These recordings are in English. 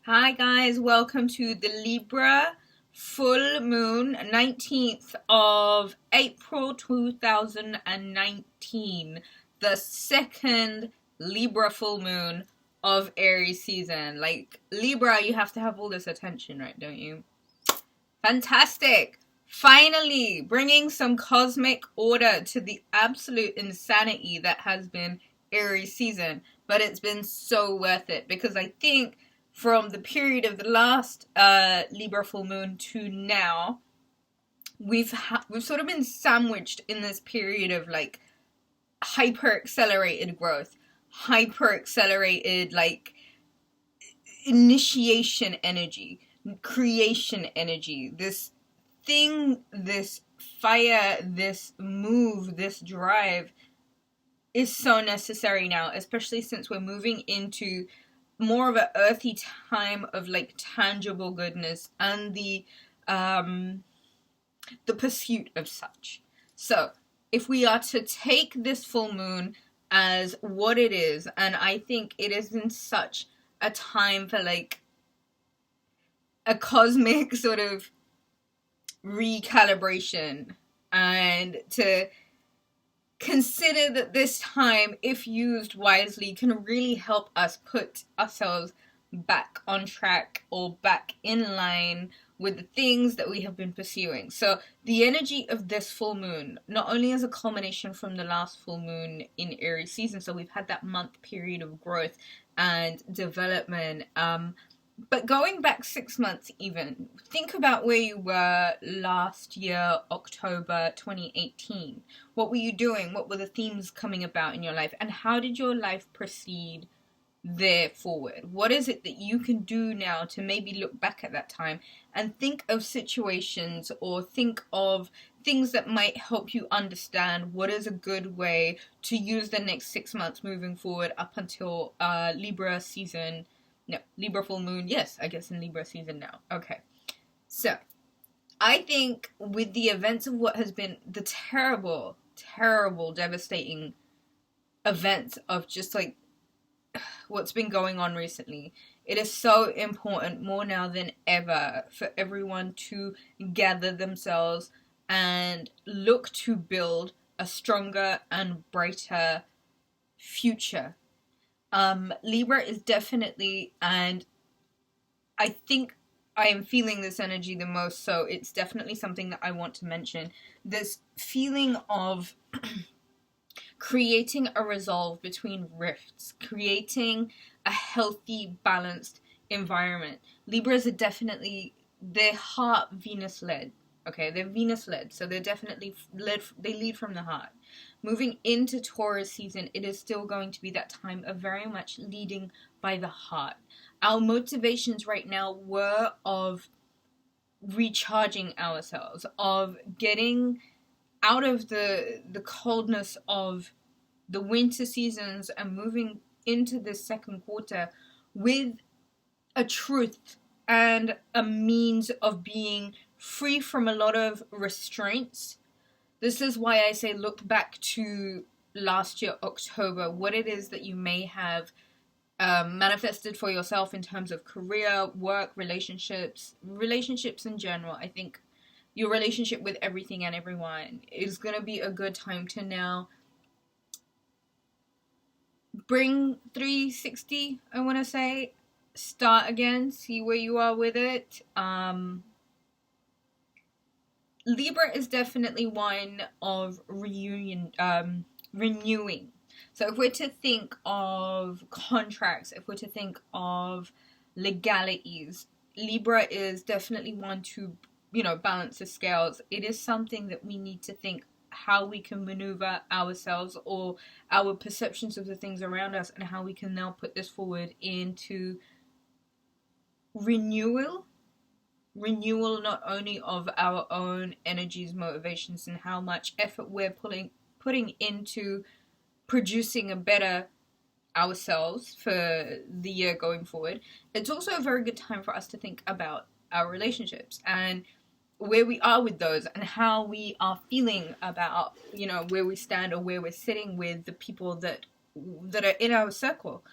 Hi guys, welcome to the Libra full moon, 19th of April 2019, the second Libra full moon of Aries season. Like, Libra, you have to have all this attention, right, don't you? Fantastic! Finally, bringing some cosmic order to the absolute insanity that has been Aries season. But it's been so worth it, because I think from the period of the last Libra full moon to now, we've sort of been sandwiched in this period of like hyper accelerated growth, hyper accelerated like initiation energy, creation energy, this thing, this fire, this move, this drive is so necessary now, especially since we're moving into more of an earthy time of like tangible goodness and the pursuit of such. So if we are to take this full moon as what it is, and I think it is in such a time for like a cosmic sort of recalibration, and to consider that this time, if used wisely, can really help us put ourselves back on track or back in line with the things that we have been pursuing. So the energy of this full moon, not only as a culmination from the last full moon in Aries season, so we've had that month period of growth and development, but going back 6 months even, think about where you were last year, October 2018. What were you doing? What were the themes coming about in your life? And how did your life proceed there forward? What is it that you can do now to maybe look back at that time and think of situations or think of things that might help you understand what is a good way to use the next 6 months moving forward up until Libra season. No, Libra full moon. Yes, I guess in Libra season now. Okay. So, I think with the events of what has been the terrible, terrible, devastating events of just like what's been going on recently, it is so important more now than ever for everyone to gather themselves and look to build a stronger and brighter future. Libra is definitely, and I think I am feeling this energy the most, so it's definitely something that I want to mention. This feeling of creating a resolve between rifts, creating a healthy, balanced environment. Libras are definitely, their heart Venus-led. Okay, they're Venus-led, so they're definitely they lead from the heart. Moving into Taurus season, it is still going to be that time of very much leading by the heart. Our motivations right now were of recharging ourselves, of getting out of the coldness of the winter seasons and moving into the second quarter with a truth and a means of being free from a lot of restraints. This is why I say look back to last year, October, what it is that you may have manifested for yourself in terms of career, work, relationships in general. I think your relationship with everything and everyone is going to be a good time to now bring 360, I want to say. Start again, see where you are with it. Libra is definitely one of renewing. So if we're to think of contracts, if we're to think of legalities, Libra is definitely one to, balance the scales. It is something that we need to think how we can maneuver ourselves or our perceptions of the things around us, and how we can now put this forward into renewal not only of our own energies, motivations, and how much effort we're putting into producing a better ourselves for the year going forward. It's also a very good time for us to think about our relationships and where we are with those, and how we are feeling about, where we stand or where we're sitting with the people that are in our circle.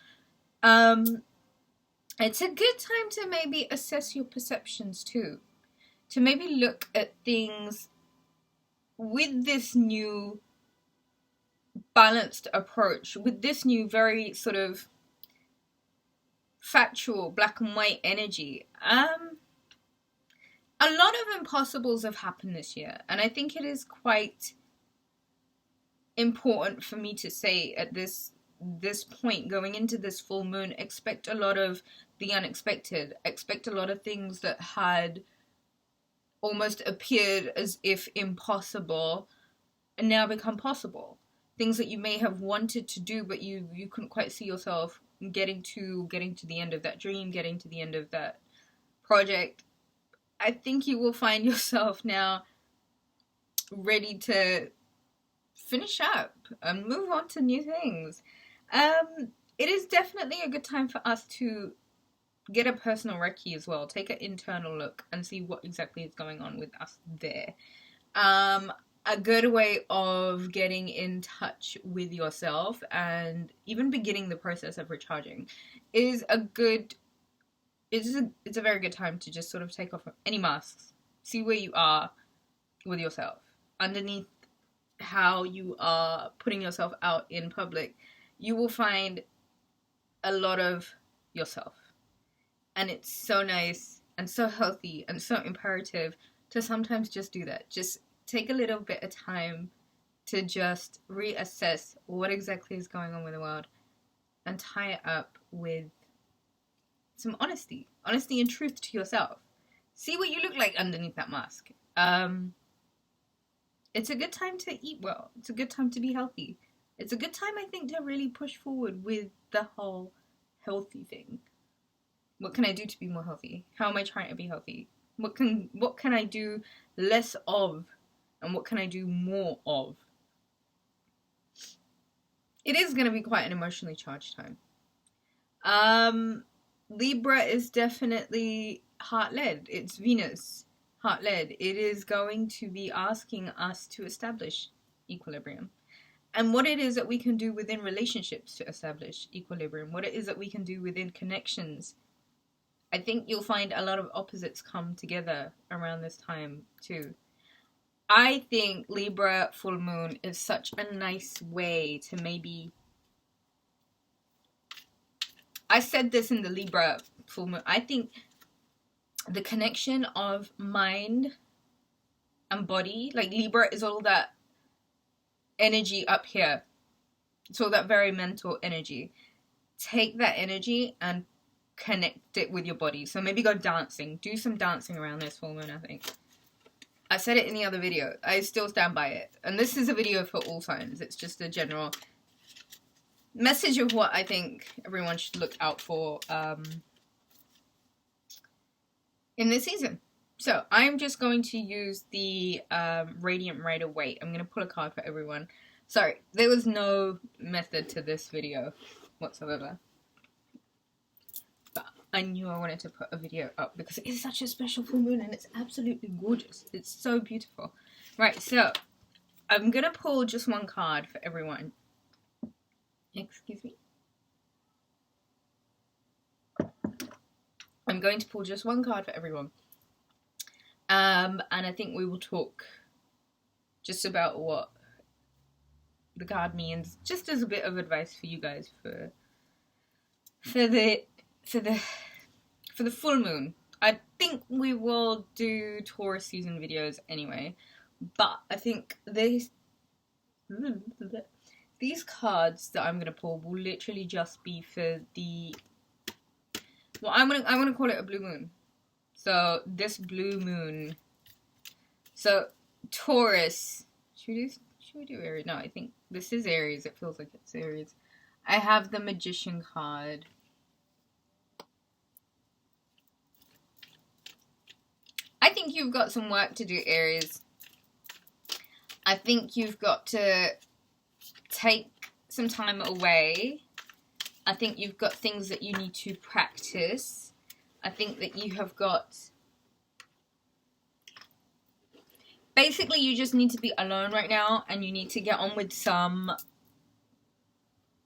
It's a good time to maybe assess your perceptions too. To maybe look at things with this new balanced approach, with this new very sort of factual black and white energy. A lot of impossibles have happened this year, and I think it is quite important for me to say at this point going into this full moon, expect a lot of the unexpected. Expect a lot of things that had almost appeared as if impossible and now become possible. Things that you may have wanted to do, but you couldn't quite see yourself getting to the end of that dream, getting to the end of that project. I think you will find yourself now ready to finish up and move on to new things. It is definitely a good time for us to get a personal recce as well. Take an internal look and see what exactly is going on with us there. A good way of getting in touch with yourself and even beginning the process of recharging is it's a very good time to just sort of take off any masks. See where you are with yourself. Underneath how you are putting yourself out in public, you will find a lot of yourself. And it's so nice and so healthy and so imperative to sometimes just do that. Just take a little bit of time to just reassess what exactly is going on with the world and tie it up with some honesty and truth to yourself. See what you look like underneath that mask. It's a good time to eat well. It's a good time to be healthy. It's a good time, I think, to really push forward with the whole healthy thing. What can I do to be more healthy? How am I trying to be healthy? What can I do less of? And what can I do more of? It is going to be quite an emotionally charged time. Libra is definitely heart-led. It's Venus, heart-led. It is going to be asking us to establish equilibrium. And what it is that we can do within relationships to establish equilibrium. What it is that we can do within connections. I think you'll find a lot of opposites come together around this time too. I think Libra full moon is such a nice way to maybe... I said this in the Libra full moon. I think the connection of mind and body, like Libra is all that energy up here. It's all that very mental energy. Take that energy and connect it with your body. So maybe go dancing. Do some dancing around this full moon, I think. I said it in the other video. I still stand by it. And this is a video for all signs. It's just a general message of what I think everyone should look out for in this season. So I'm just going to use the Radiant Rider Waite. I'm going to pull a card for everyone. Sorry, there was no method to this video whatsoever. But I knew I wanted to put a video up because it is such a special full moon and it's absolutely gorgeous. It's so beautiful. Right, so I'm going to pull just one card for everyone. Excuse me. I'm going to pull just one card for everyone. And I think we will talk just about what the card means, just as a bit of advice for you guys for the full moon. I think we will do Taurus season videos anyway, but I think these cards that I'm gonna pull will literally just be for the... Well, I'm gonna call it a blue moon. So this blue moon. So Taurus. Should we do Aries? No, I think this is Aries. It feels like it's Aries. I have the Magician card. I think you've got some work to do, Aries. I think you've got to take some time away. I think you've got things that you need to practice. I think that you have got... Basically, you just need to be alone right now and you need to get on with some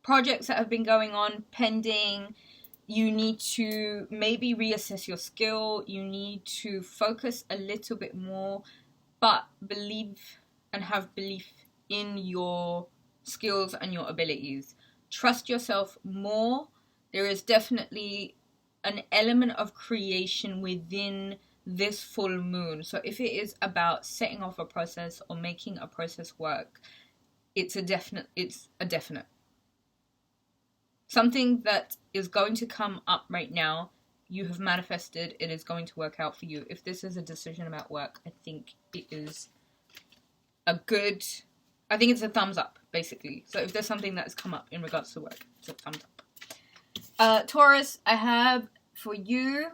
projects that have been going on, pending. you need to maybe reassess your skill. You need to focus a little bit more, but believe and have belief in your skills and your abilities. Trust yourself more. There is definitely an element of creation within this full moon. So if it is about setting off a process or making a process work, it's a definite. Something that is going to come up right now, you have manifested, it is going to work out for you. If this is a decision about work, I think it is I think it's a thumbs up, basically. So if there's something that has come up in regards to work, it's a thumbs up. Taurus, I have for you,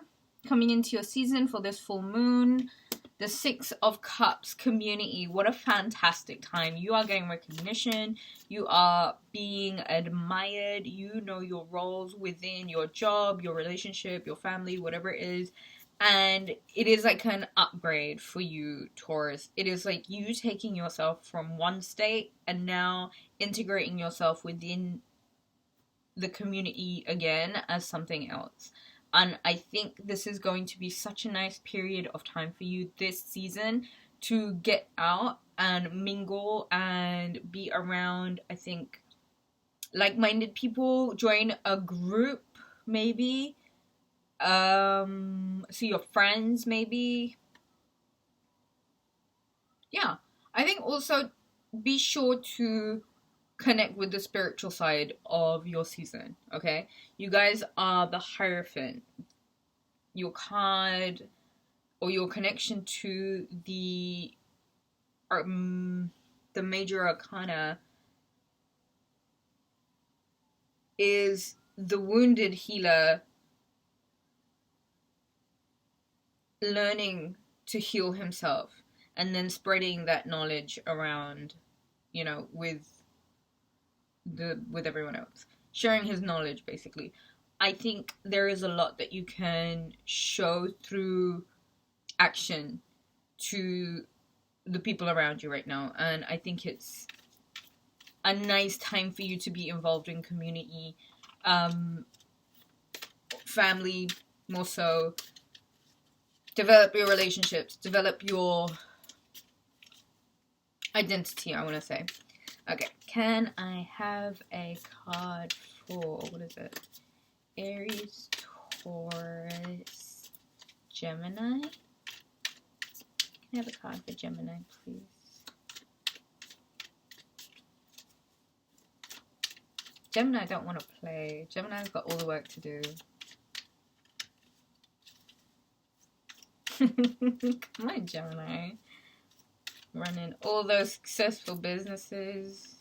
coming into your season for this full moon, the 6 of Cups, community. What a fantastic time. You are getting recognition. You are being admired. You know your roles within your job, your relationship, your family, whatever it is. And it is like an upgrade for you, Taurus. It is like you taking yourself from one state and now integrating yourself within the community again as something else. And I think this is going to be such a nice period of time for you this season to get out and mingle and be around, I think, like-minded people. Join a group, maybe. See your friends, maybe. Yeah. I think also be sure to connect with the spiritual side of your season, okay? You guys are the Hierophant. Your card or your connection to the major arcana is the wounded healer learning to heal himself and then spreading that knowledge around, you know, with everyone else, sharing his knowledge, basically. I think there is a lot that you can show through action to the people around you right now, and I think it's a nice time for you to be involved in community, family, more so. Develop your relationships, develop your identity, I want to say. Okay, can I have a card for, what is it? Aries, Taurus, Gemini? Can I have a card for Gemini, please? Gemini don't want to play. Gemini's got all the work to do. Come on, Gemini. Running all those successful businesses.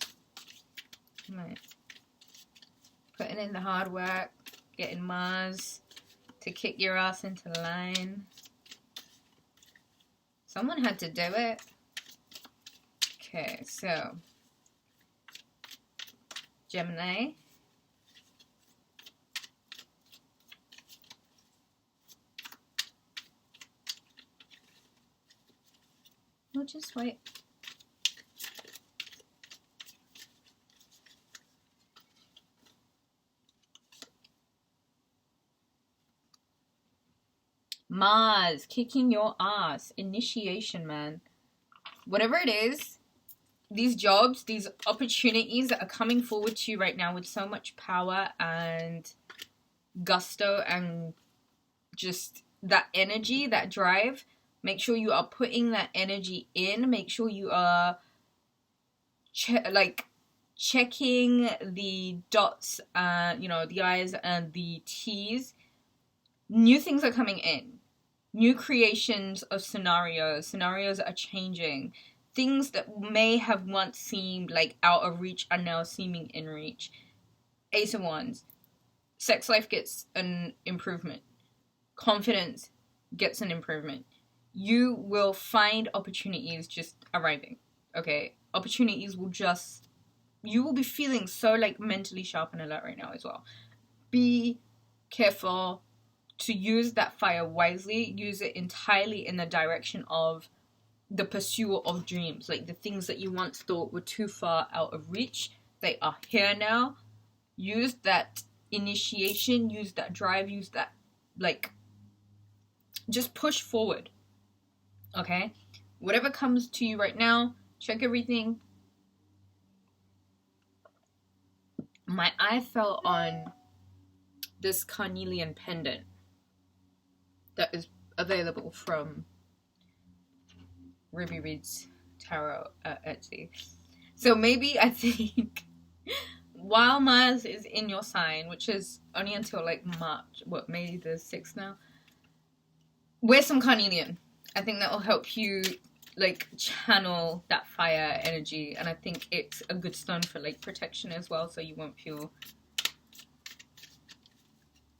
Come on. Putting in the hard work. Getting Mars to kick your ass into line. Someone had to do it. Okay, so. Gemini. We'll just wait. Mars, kicking your ass. Initiation, man. Whatever it is, these jobs, these opportunities that are coming forward to you right now with so much power and gusto and just that energy, that drive. Make sure you are putting that energy in. Make sure you are checking the dots, the I's and the T's. New things are coming in. New creations of scenarios. Scenarios are changing. Things that may have once seemed like out of reach are now seeming in reach. Ace of Wands. Sex life gets an improvement. Confidence gets an improvement. You will find opportunities just arriving, okay? Opportunities will just, you will be feeling so like mentally sharp and alert right now as well. Be careful to use that fire wisely. Use it entirely in the direction of the pursuit of dreams. Like the things that you once thought were too far out of reach, they are here now. Use that initiation, use that drive, use that, like, just push forward. Okay? Whatever comes to you right now, check everything. My eye fell on this carnelian pendant that is available from Ruby Reed's Tarot at Etsy. So maybe, I think, while Mars is in your sign, which is only until like March, May the 6th now, wear some carnelian. I think that will help you like channel that fire energy, and I think it's a good stone for like protection as well, so you won't feel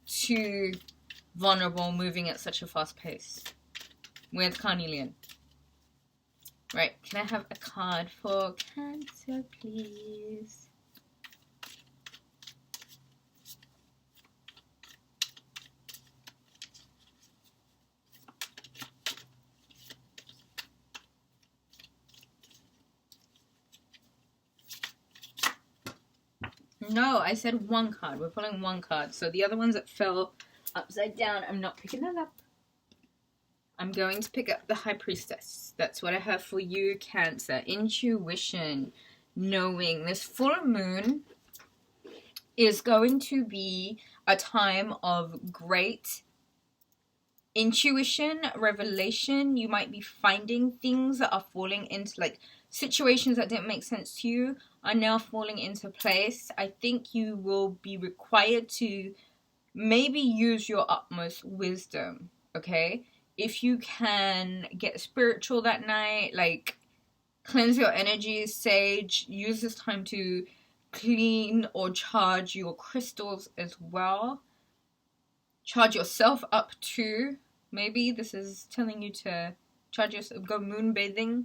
too vulnerable moving at such a fast pace with carnelian. Right, can I have a card for Cancer, please? No, I said one card. We're pulling one card. So the other ones that fell upside down, I'm not picking that up. I'm going to pick up the High Priestess. That's what I have for you, Cancer. Intuition. Knowing. This full moon is going to be a time of great intuition, revelation. You might be finding things that are falling into, like, situations that didn't make sense to you are now falling into place. I think you will be required to maybe use your utmost wisdom, okay? If you can get spiritual that night, like cleanse your energy, sage, use this time to clean or charge your crystals as well. Charge yourself up too. Maybe this is telling you to charge yourself, go moonbathing.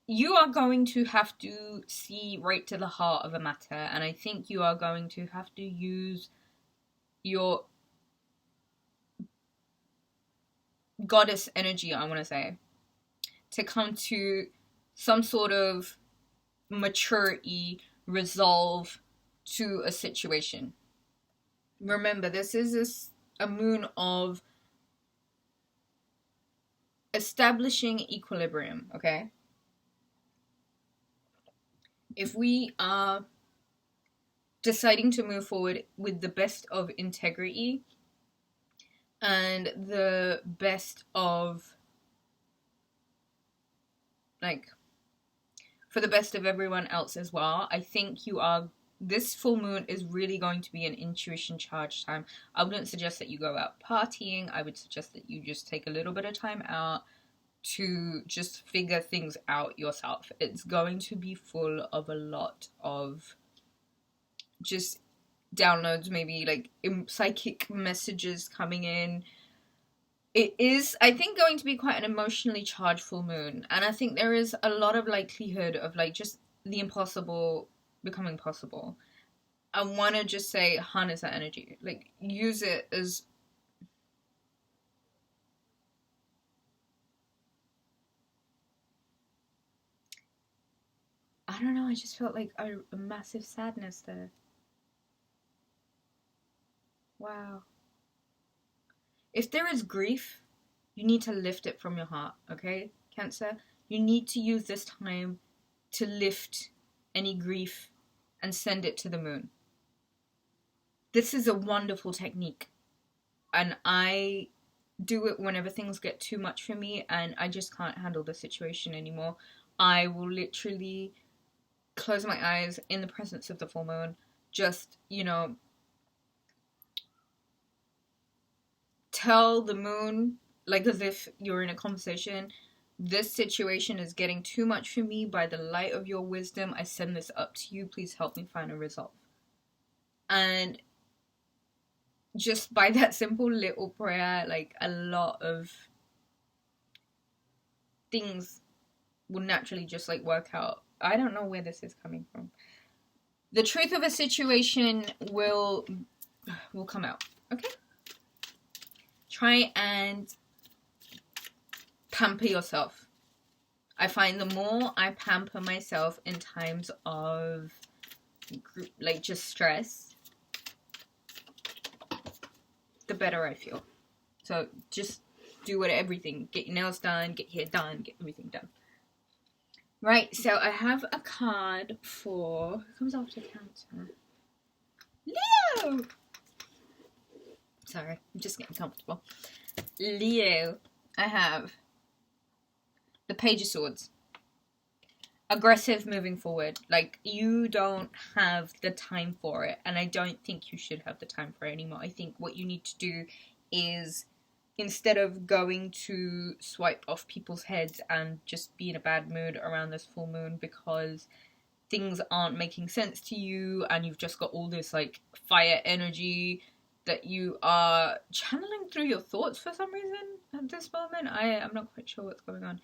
You are going to have to see right to the heart of a matter, and I think you are going to have to use your goddess energy, I want to say, to come to some sort of maturity, resolve to a situation. Remember, this is a moon of establishing equilibrium, okay? If we are deciding to move forward with the best of integrity and the best of, like, for the best of everyone else as well, I think this full moon is really going to be an intuition charged time. I wouldn't suggest that you go out partying. I would suggest that you just take a little bit of time out to just figure things out yourself. It's going to be full of a lot of just downloads, maybe like psychic messages coming in. It is, I think, going to be quite an emotionally charged full moon, and I think there is a lot of likelihood of like just the impossible becoming possible. I want to just say harness that energy, like use it as I don't know, I just felt like a massive sadness there. Wow. If there is grief, you need to lift it from your heart, okay, Cancer? You need to use this time to lift any grief and send it to the moon. This is a wonderful technique, and I do it whenever things get too much for me and I just can't handle the situation anymore. I will literally close my eyes in the presence of the full moon, just, you know, tell the moon, like as if you're in a conversation, this situation is getting too much for me. By the light of your wisdom, I send this up to you. Please help me find a resolve. And just by that simple little prayer, like a lot of things will naturally just like work out. I don't know where this is coming from. The truth of a situation will come out, okay? Try and pamper yourself. I find the more I pamper myself in times of like just stress, better I feel. So just do everything. Get your nails done, get your hair done, get everything done. Right, so I have a card for... Who comes after Cancer? Leo! Sorry, I'm just getting comfortable. Leo, I have the Page of Swords. Aggressive moving forward. Like, you don't have the time for it, and I don't think you should have the time for it anymore. I think what you need to do is, instead of going to swipe off people's heads and just be in a bad mood around this full moon because things aren't making sense to you and you've just got all this like fire energy that you are channeling through your thoughts for some reason at this moment. I'm not quite sure what's going on.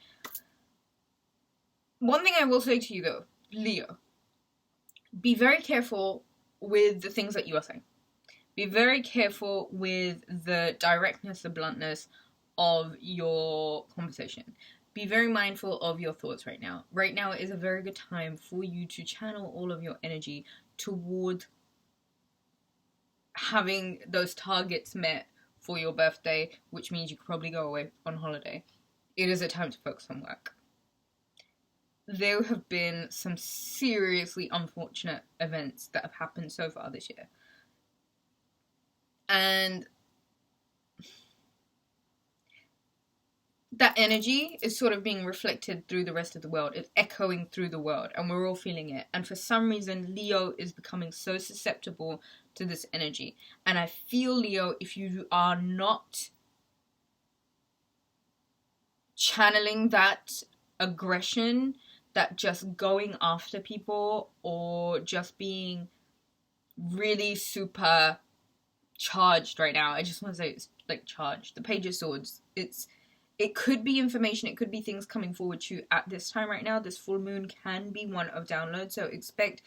One thing I will say to you though, Leo, be very careful with the things that you are saying. Be very careful with the directness, the bluntness of your conversation. Be very mindful of your thoughts right now. Right now is a very good time for you to channel all of your energy toward having those targets met for your birthday, which means you could probably go away on holiday. It is a time to focus on work. There have been some seriously unfortunate events that have happened so far this year. And that energy is sort of being reflected through the rest of the world. It's echoing through the world, and we're all feeling it. And for some reason, Leo is becoming so susceptible to this energy. And I feel, Leo, if you are not channeling that aggression, that just going after people, or just being really super charged right now. I just want to say it's like charged. The Page of Swords. It could be information. It could be things coming forward to you at this time right now. This full moon can be one of download. So expect,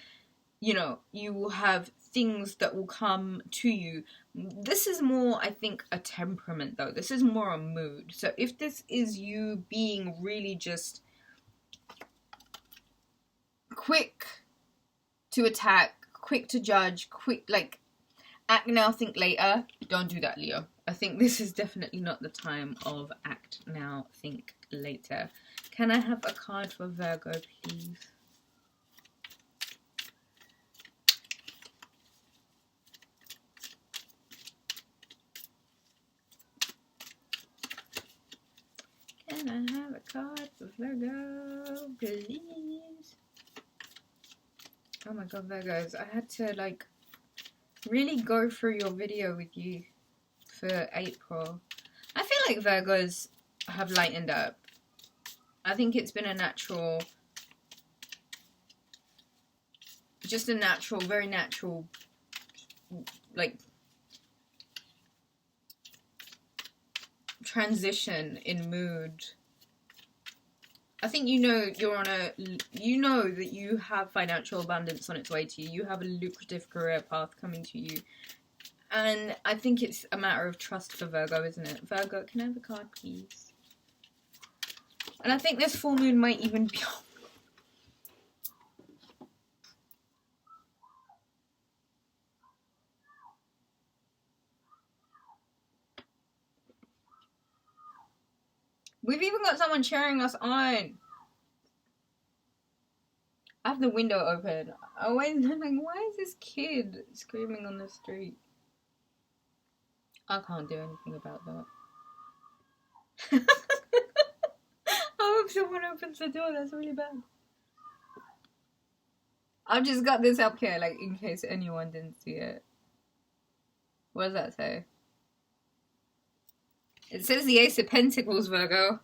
you will have things that will come to you. This is more, I think, a temperament though. This is more a mood. So if this is you being really just quick to attack, quick to judge, quick, like, act now, think later, don't do that, Leo. I think this is definitely not the time of act now, think later. Can I have a card for Virgo, please? Can I have a card for Virgo, please? Oh my god, Virgos, I had to, really go through your video with you for April. I feel like Virgos have lightened up. I think it's been a natural, very natural, transition in mood. I think you're on that you have financial abundance on its way to you. You have a lucrative career path coming to you. And I think it's a matter of trust for Virgo, isn't it? Virgo, can I have a card, please? And I think this full moon might even be... We've even got someone cheering us on. I have the window open. Always like, why is this kid screaming on the street? I can't do anything about that. I hope someone opens the door. That's really bad. I've just got this up here, in case anyone didn't see it. What does that say? It says the Ace of Pentacles, Virgo.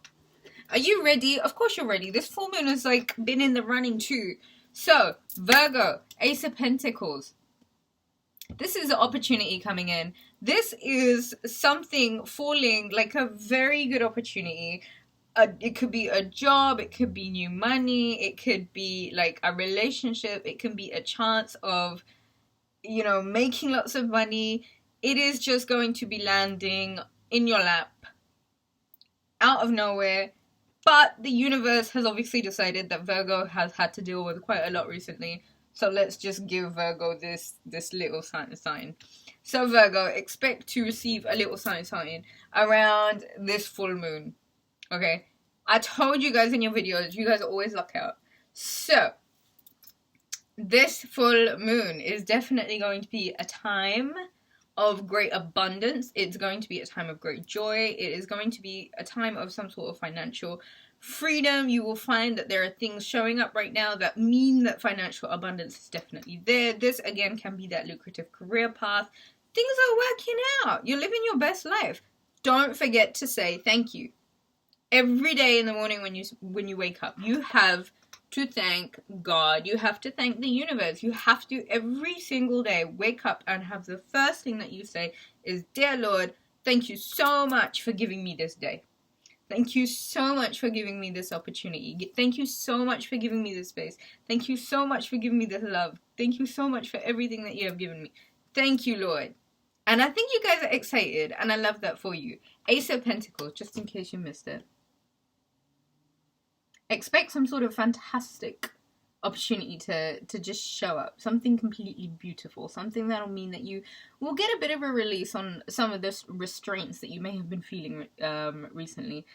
Are you ready? Of course you're ready. This full moon has, been in the running too. So, Virgo, Ace of Pentacles. This is an opportunity coming in. This is something falling, a very good opportunity. It could be a job. It could be new money. It could be, a relationship. It can be a chance of, making lots of money. It is just going to be landing in your lap, out of nowhere. But the universe has obviously decided that Virgo has had to deal with quite a lot recently. So let's just give Virgo this little sign. So Virgo, expect to receive a little something around this full moon. Okay? I told you guys in your videos, you guys always luck out. So, this full moon is definitely going to be a time of great abundance. It's going to be a time of great joy. It is going to be a time of some sort of financial freedom. You will find that there are things showing up right now that mean that financial abundance is definitely there. This again can be that lucrative career path. Things are working out. You're living your best life. Don't forget to say thank you. Every day in the morning when you wake up, you have to thank God. You have to thank the universe. You have to every single day wake up and have the first thing that you say is, "Dear Lord, thank you so much for giving me this day. Thank you so much for giving me this opportunity. Thank you so much for giving me this space. Thank you so much for giving me this love. Thank you so much for everything that you have given me. Thank you, Lord." And I think you guys are excited, and I love that for you. Ace of Pentacles, just in case you missed it. Expect some sort of fantastic opportunity to just show up. Something completely beautiful. Something that'll mean that you will get a bit of a release on some of the restraints that you may have been feeling recently.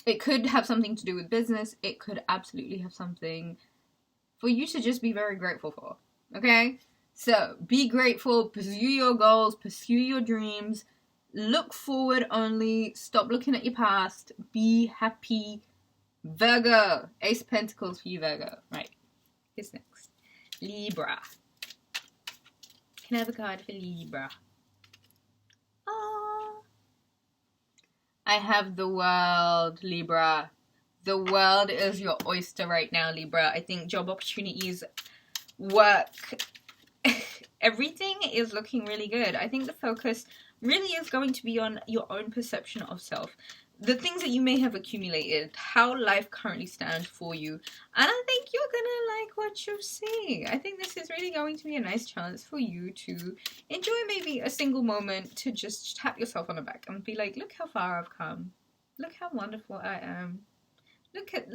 It could have something to do with business. It could absolutely have something for you to just be very grateful for. Okay? So, be grateful. Pursue your goals. Pursue your dreams. Look forward only. Stop looking at your past. Be happy. Virgo. Ace of Pentacles for you, Virgo. Right. Who's next? Libra. Can I have a card for Libra? Oh. I have the world, Libra. The world is your oyster right now, Libra. I think job opportunities, work, everything is looking really good. I think the focus really is going to be on your own perception of self. The things that you may have accumulated, how life currently stands for you. And I think you're gonna like what you see. I think this is really going to be a nice chance for you to enjoy maybe a single moment to just tap yourself on the back and be like, look how far I've come. Look how wonderful I am.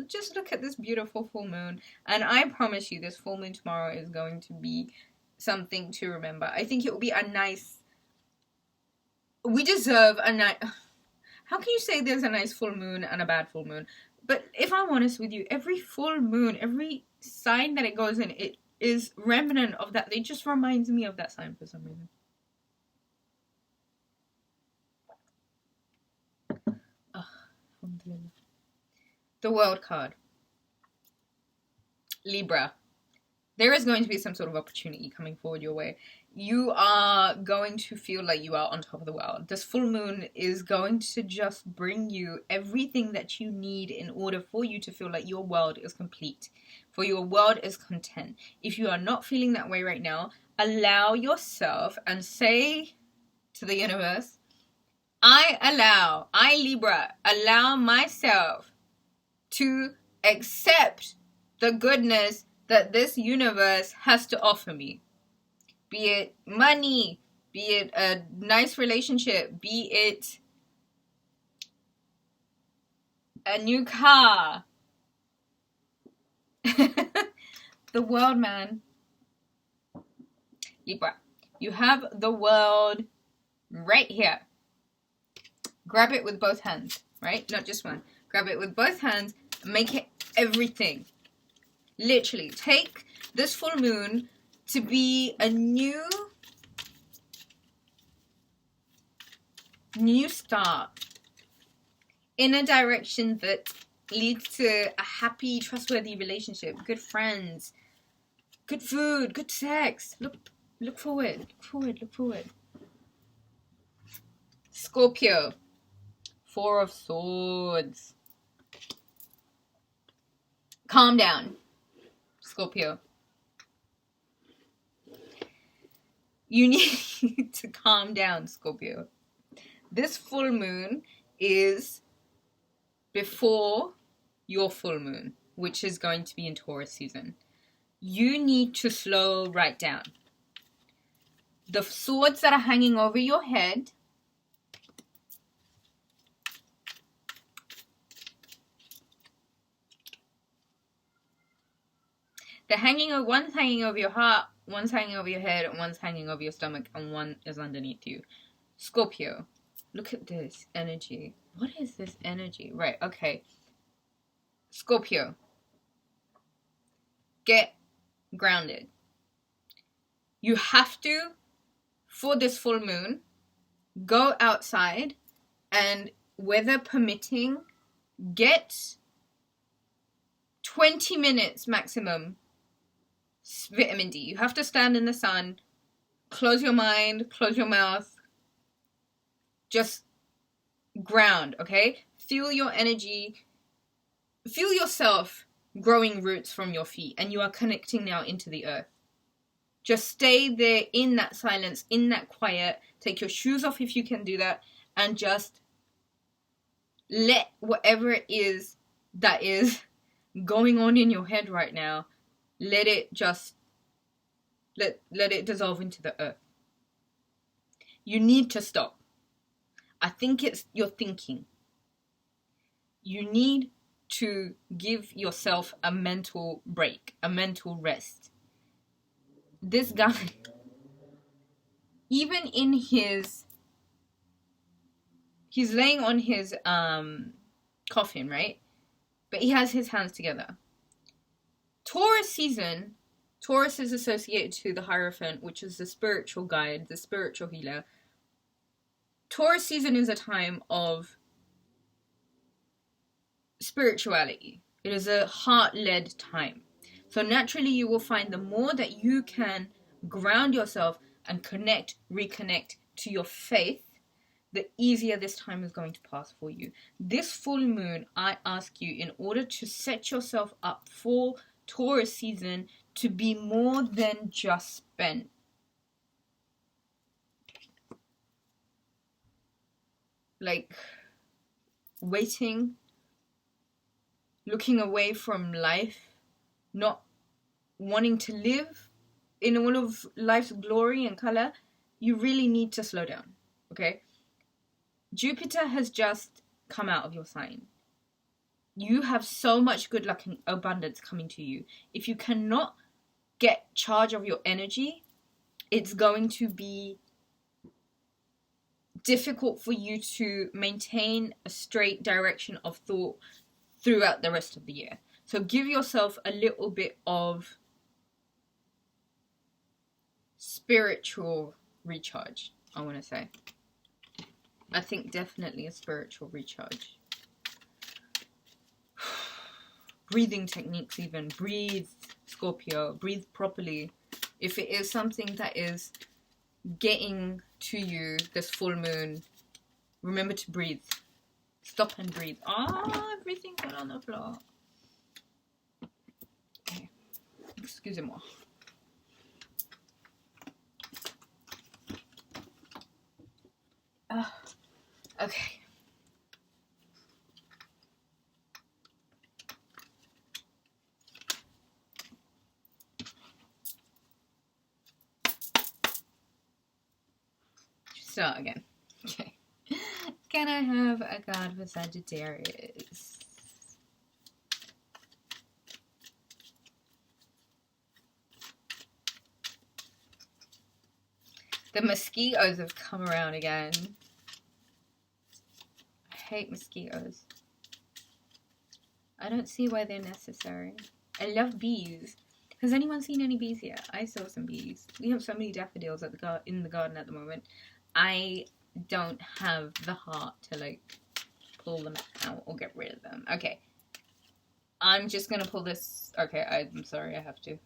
Just look at this beautiful full moon. And I promise you, this full moon tomorrow is going to be something to remember. I think it will be a nice... We deserve a nice... How can you say there's a nice full moon and a bad full moon? But if I'm honest with you, every full moon, every sign that it goes in, it is remnant of that. It just reminds me of that sign for some reason. The World card. Libra. There is going to be some sort of opportunity coming forward your way. You are going to feel like you are on top of the world. This full moon is going to just bring you everything that you need in order for you to feel like your world is complete, for your world is content. If you are not feeling that way right now, allow yourself and say to the universe, I Libra, allow myself to accept the goodness that this universe has to offer me. Be it money, be it a nice relationship, be it a new car. The world, man. Libra, you have the world right here. Grab it with both hands, right? Not just one. Grab it with both hands and make it everything. Literally, take this full moon to be a new start in a direction that leads to a happy, trustworthy relationship, good friends, good food, good sex. Look forward. Scorpio, Four of Swords. Calm down, Scorpio. You need to calm down, Scorpio. This full moon is before your full moon, which is going to be in Taurus season. You need to slow right down. The swords that are hanging over your head, one's hanging over your heart, one's hanging over your head, and one's hanging over your stomach, and one is underneath you. Scorpio, look at this energy. What is this energy? Right, okay. Scorpio, get grounded. You have to, for this full moon, go outside and, weather permitting, get 20 minutes maximum vitamin D. You have to stand in the sun, close your mind, close your mouth, just ground, okay? Feel your energy, feel yourself growing roots from your feet, and you are connecting now into the earth. Just stay there in that silence, in that quiet. Take your shoes off if you can do that, and just let whatever it is that is going on in your head right now, let it just, let it dissolve into the earth. You need to stop. I think it's your thinking. You need to give yourself a mental break, a mental rest. This guy, even in his, he's laying on his coffin, right? But he has his hands together. Taurus season, Taurus is associated to the Hierophant, which is the spiritual guide, the spiritual healer. Taurus season is a time of spirituality. It is a heart-led time. So naturally you will find the more that you can ground yourself and connect, reconnect to your faith, the easier this time is going to pass for you. This full moon, I ask you, in order to set yourself up for Taurus season, to be more than just spent. Like, waiting, looking away from life, not wanting to live in all of life's glory and color. You really need to slow down, okay? Jupiter has just come out of your sign. You have so much good luck and abundance coming to you. If you cannot get charge of your energy, it's going to be difficult for you to maintain a straight direction of thought throughout the rest of the year. So give yourself a little bit of spiritual recharge, I want to say. I think definitely a spiritual recharge. Breathing techniques even. Breathe, Scorpio. Breathe properly. If it is something that is getting to you this full moon, remember to breathe. Stop and breathe. Ah, everything fell on the floor. Okay. Excusez-moi. Okay. Start again. Okay. Can I have a card for Sagittarius? The mosquitoes have come around again. I hate mosquitoes. I don't see why they're necessary. I love bees. Has anyone seen any bees yet? I saw some bees. We have so many daffodils at in the garden at the moment. I don't have the heart to, like, pull them out or get rid of them. Okay. I'm just gonna pull this. Okay, I'm sorry, I have to.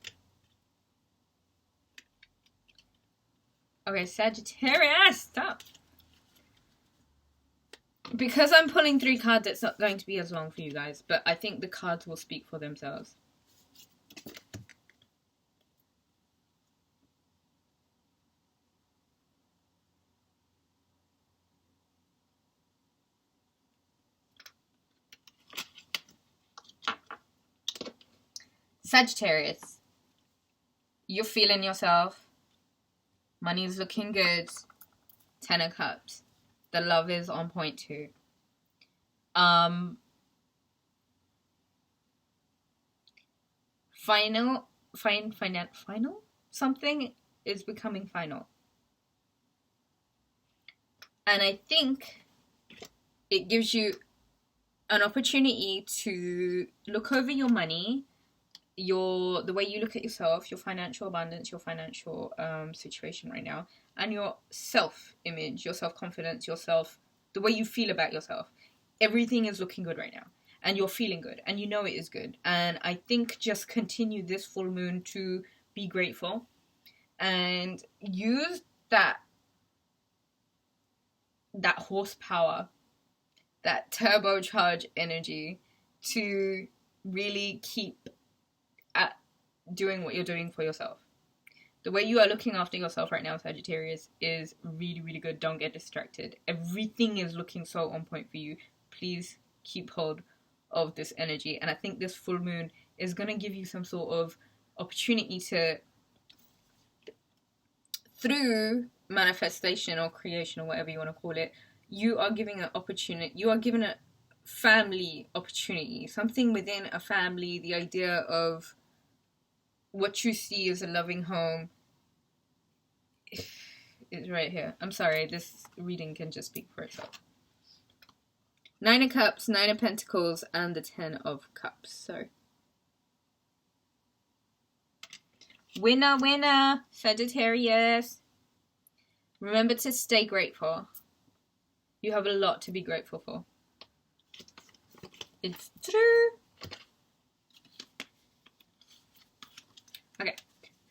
Okay, Sagittarius, stop. Because I'm pulling 3 cards, it's not going to be as long for you guys, but I think the cards will speak for themselves. Sagittarius, you're feeling yourself. Money's looking good. 10 of Cups. The love is on point too. Final something is becoming final. And I think it gives you an opportunity to look over your money, the way you look at yourself, your financial abundance, your financial situation right now, and your self-image, your self-confidence, the way you feel about yourself. Everything is looking good right now, and you're feeling good, and you know it is good. And I think just continue this full moon to be grateful and use that horsepower, that turbocharged energy to really keep at doing what you're doing for yourself. The way you are looking after yourself right now, Sagittarius, is really, really good. Don't get distracted. Everything is looking so on point for you. Please keep hold of this energy. And I think this full moon is going to give you some sort of opportunity to, through manifestation or creation or whatever you want to call it, you are giving an opportunity. You are given a family opportunity. Something within a family, the idea of what you see as a loving home is right here. I'm sorry, this reading can just speak for itself. 9 of Cups, 9 of Pentacles, and the 10 of Cups. So, winner, winner, Sagittarius. Remember to stay grateful. You have a lot to be grateful for. It's true. Okay,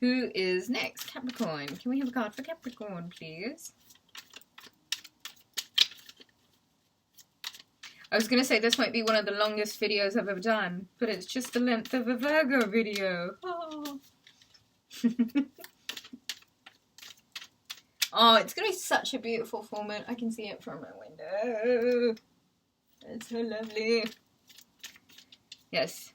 who is next? Capricorn. Can we have a card for Capricorn, please? I was going to say this might be one of the longest videos I've ever done, but it's just the length of a Virgo video. Oh, oh, it's going to be such a beautiful full moon. I can see it from my window. It's so lovely. Yes.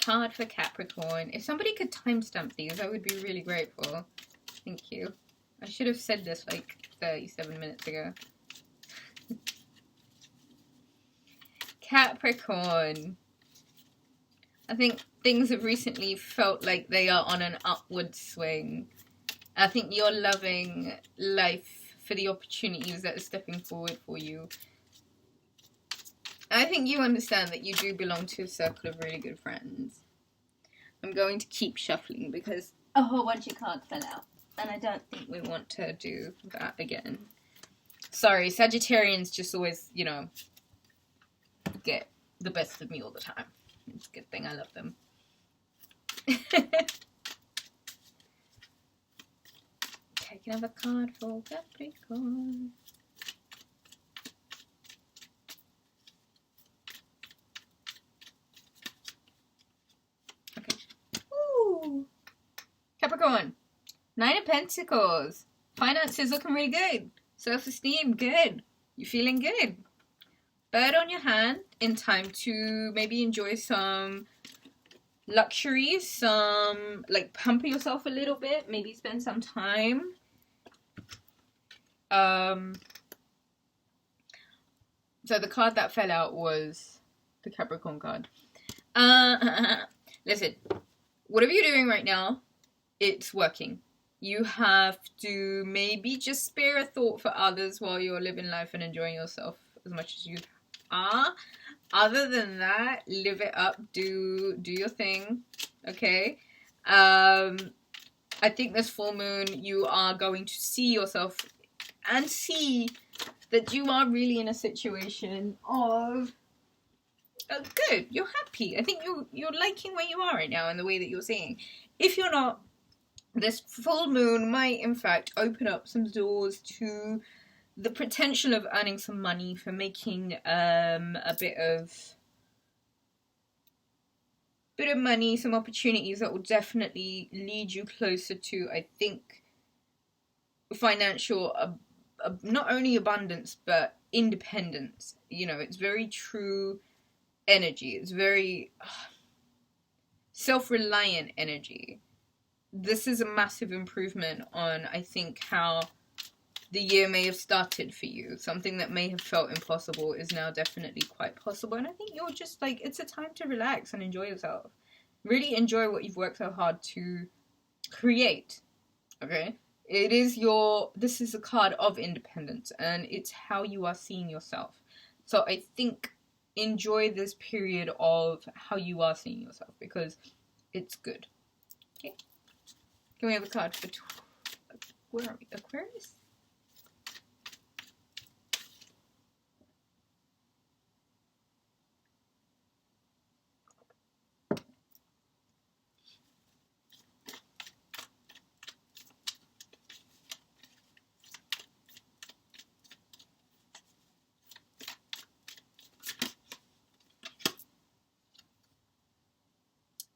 Card for Capricorn. If somebody could timestamp these, I would be really grateful. Thank you. I should have said this like 37 minutes ago. Capricorn. I think things have recently felt like they are on an upward swing. I think you're loving life for the opportunities that are stepping forward for you. I think you understand that you do belong to a circle of really good friends. I'm going to keep shuffling because a whole bunch of cards fell out. And I don't think we want to do that again. Sorry, Sagittarians just always, you know, get the best of me all the time. It's a good thing, I love them. Take another card for Capricorn. Okay. Ooh. Capricorn. 9 of Pentacles. Finances looking really good. Self-esteem, good. You're feeling good. Bird on your hand in time to maybe enjoy some luxuries, some, like, pamper yourself a little bit. Maybe spend some time. So the card that fell out was the Capricorn card. Listen, whatever you're doing right now, it's working. You have to maybe just spare a thought for others while you're living life and enjoying yourself as much as you are. Other than that, live it up. Do your thing. Okay? I think this full moon, you are going to see yourself and see that you are really in a situation of good. You're happy. I think you're liking where you are right now and the way that you're seeing. If you're not, this full moon might, in fact, open up some doors to the potential of earning some money for making a bit of money, some opportunities that will definitely lead you closer to, I think, financial, not only abundance, but independence. You know, it's very true energy. It's very self-reliant energy. This is a massive improvement on, I think, how the year may have started for you. Something that may have felt impossible is now definitely quite possible. And I think you're just like, it's a time to relax and enjoy yourself. Really enjoy what you've worked so hard to create. Okay? This is a card of independence, and it's how you are seeing yourself. So I think enjoy this period of how you are seeing yourself, because it's good. Okay? Can we have a card for where are we? Aquarius?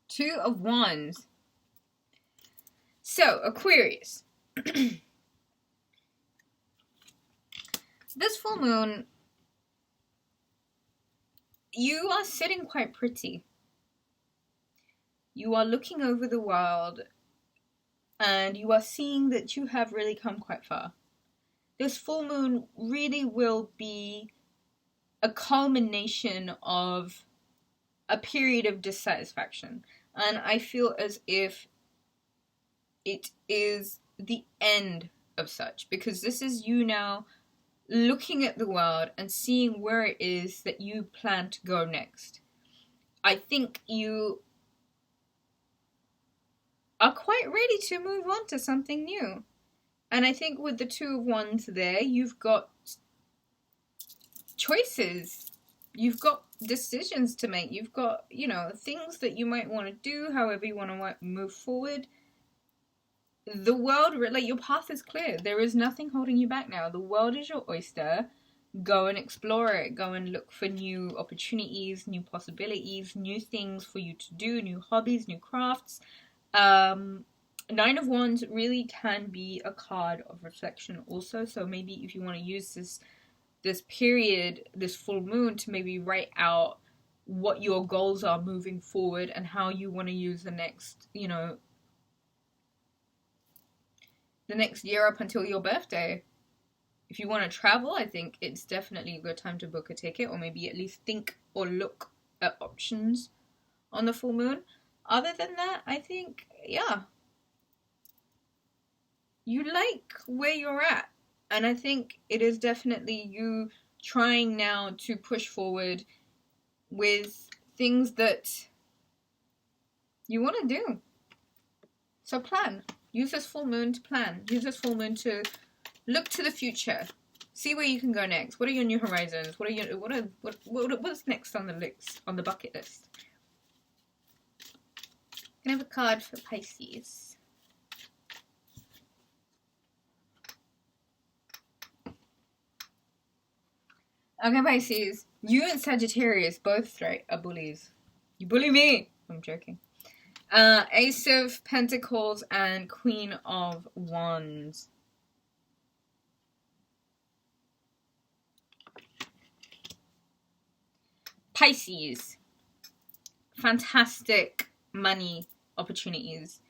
Two of Wands. So, Aquarius. This full moon, you are sitting quite pretty. You are looking over the world, and you are seeing that you have really come quite far. This full moon really will be a culmination of a period of dissatisfaction. And I feel as if it is the end of such, because this is you now looking at the world and seeing where it is that you plan to go next. I think you are quite ready to move on to something new. And I think with the Two of Wands there, you've got choices. You've got decisions to make. You've got, things that you might want to do, however you want to move forward. The world, like, your path is clear. There is nothing holding you back now. The world is your oyster. Go and explore it. Go and look for new opportunities, new possibilities, new things for you to do, new hobbies, new crafts. Nine of Wands really can be a card of reflection also. So maybe if you want to use this period, this full moon, to maybe write out what your goals are moving forward and how you want to use the next year up until your birthday. If you want to travel, I think it's definitely a good time to book a ticket, or maybe at least think or look at options on the full moon. Other than that, I think, you like where you're at. And I think it is definitely you trying now to push forward with things that you want to do. So plan. Use this full moon to plan. Use this full moon to look to the future. See where you can go next. What are your new horizons? What's next on the bucket list? Can I have a card for Pisces? Okay, Pisces. You and Sagittarius, both straight, are bullies. You bully me. I'm joking. Ace of Pentacles and Queen of Wands. Pisces. Fantastic money opportunities.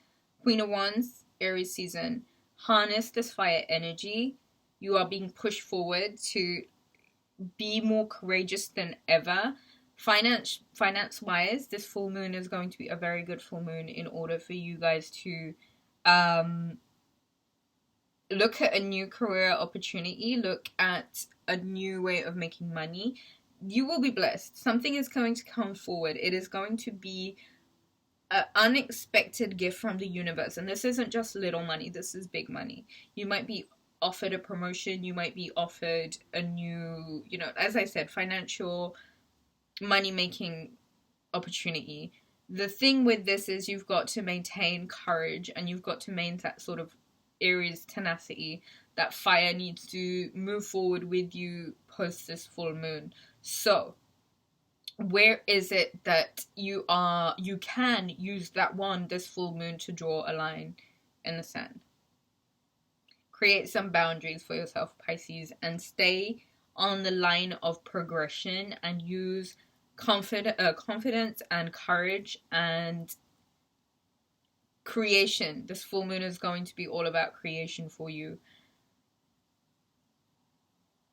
Queen of Wands, Aries season. Harness this fire energy. You are being pushed forward to be more courageous than ever. Finance-wise, this full moon is going to be a very good full moon in order for you guys to look at a new career opportunity, look at a new way of making money. You will be blessed. Something is going to come forward. It is going to be an unexpected gift from the universe. And this isn't just little money. This is big money. You might be offered a promotion. You might be offered a new, as I said, financial money-making opportunity. The thing with this is you've got to maintain courage, and you've got to maintain that sort of Aries tenacity. That fire needs to move forward with you post this full moon. So where is it that you can use this full moon to draw a line in the sand? Create some boundaries for yourself, Pisces, and stay on the line of progression and use confidence and courage and creation. This full moon is going to be all about creation for you.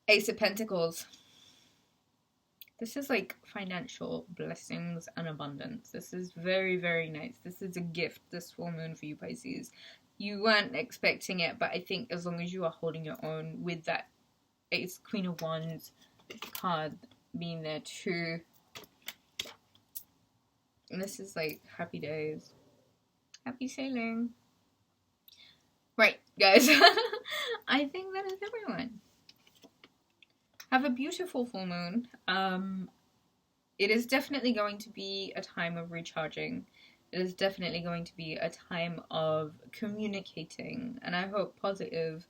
Ace of Pentacles. This is like financial blessings and abundance. This is very, very nice. This is a gift, this full moon for you, Pisces. You weren't expecting it, but I think as long as you are holding your own with that Ace, Queen of Wands card being there too. And this is like happy days. Happy sailing. Right, guys. I think that is everyone. Have a beautiful full moon. It is definitely going to be a time of recharging. It is definitely going to be a time of communicating, and I hope positive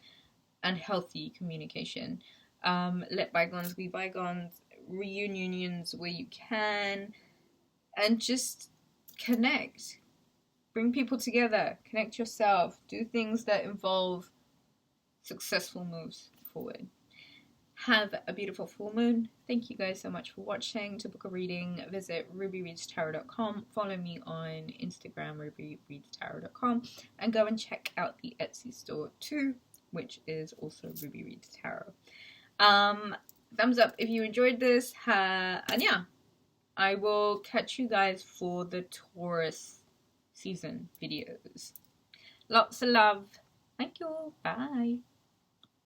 and healthy communication. Let bygones be bygones. Reunions where you can, and just connect. Bring people together. Connect yourself. Do things that involve successful moves forward. Have a beautiful full moon. Thank you guys so much for watching. To book a reading, visit rubyreadstarot.com. Follow me on Instagram, rubyreadstarot.com. And go and check out the Etsy store too, which is also Ruby Reads Tarot. Thumbs up if you enjoyed this. And yeah, I will catch you guys for the Taurus season videos. Lots of love. Thank you. Bye.